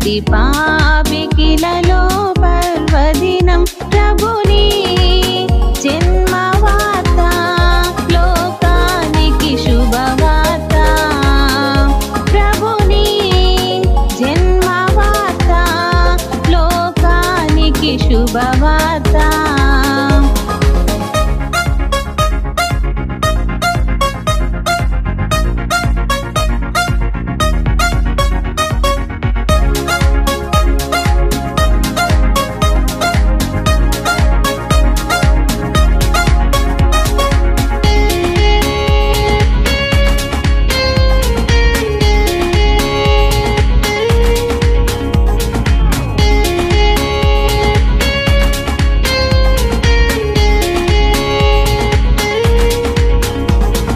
ప్రతి పాపికిలలో పర్వదినం ప్రభుని జన్మవార్త లోకానికి శుభవార్త ప్రభుని జన్మవార్త లోకానికి శుభవార్త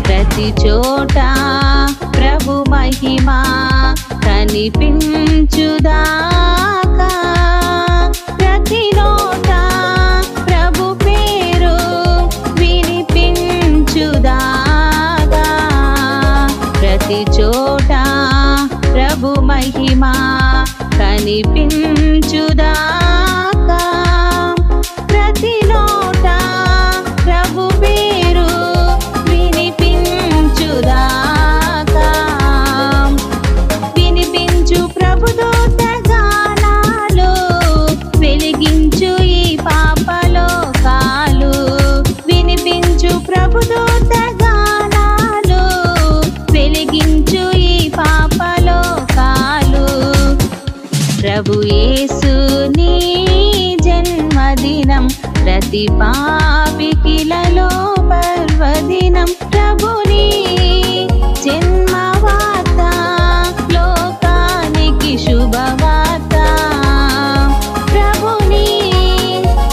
ప్రతి చోట ప్రభు మహిమ కనిపించుదాకా ప్రతి నోట ప్రభు పేరు వినిపించుదాకా ప్రతి చోట ప్రభు మహిమ కనిపించుదాకా ప్రతి నోట ప్రభు పేరు వినిపించుదాకా వినిపించు ప్రభుదూత గానాలు వెలిగించు ఈ పాపలోకాలు వినిపించు ప్రభుదూత గానాలు వెలిగించు ఈ పాపలోకాలు ప్రభు యేసుని జన్మదినం ప్రతి పాపికిలలో పర్వదినం ప్రభుని జన్మవార్త లోకానికి శుభవార్త ప్రభుని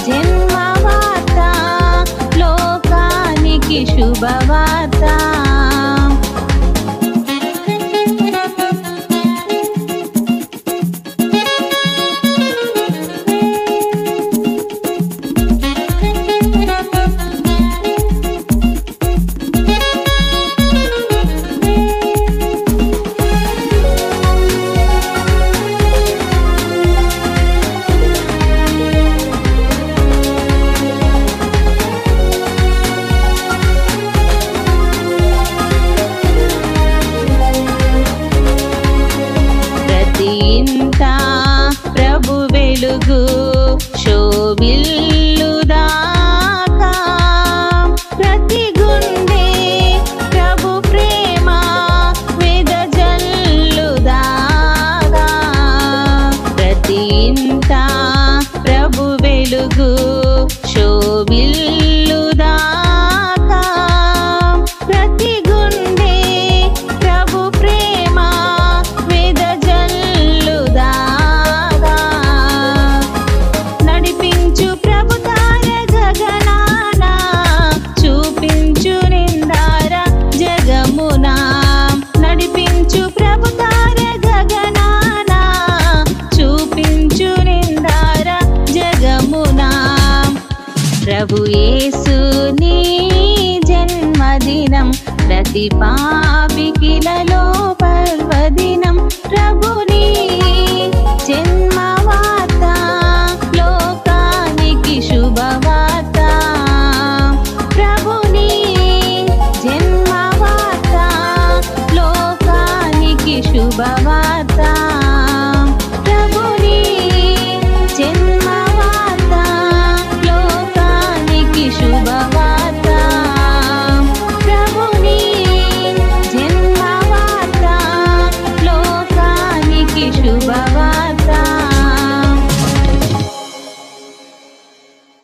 జన్మవార్త లోకానికి శుభవార్త ప్రభు వెలుగు శోభిల్లుదాకా ప్రతి గుండె ప్రభు ప్రేమ వెదజల్లుదాకా ప్రతి ఇంట ప్రభు వెలుగు శోభిల్లుదాకా ప్రతి గుండె ప్రభు ప్రేమ వెదజల్లుదాకా నడిపించు ప్రభు తార గగనాన చూపించు నిందార జగమున నడిపించు ప్రభు తార గగనాన చూపించు నిందార జగమున ప్రభు యేసుని జన్మదినం ప్రతి పాపికి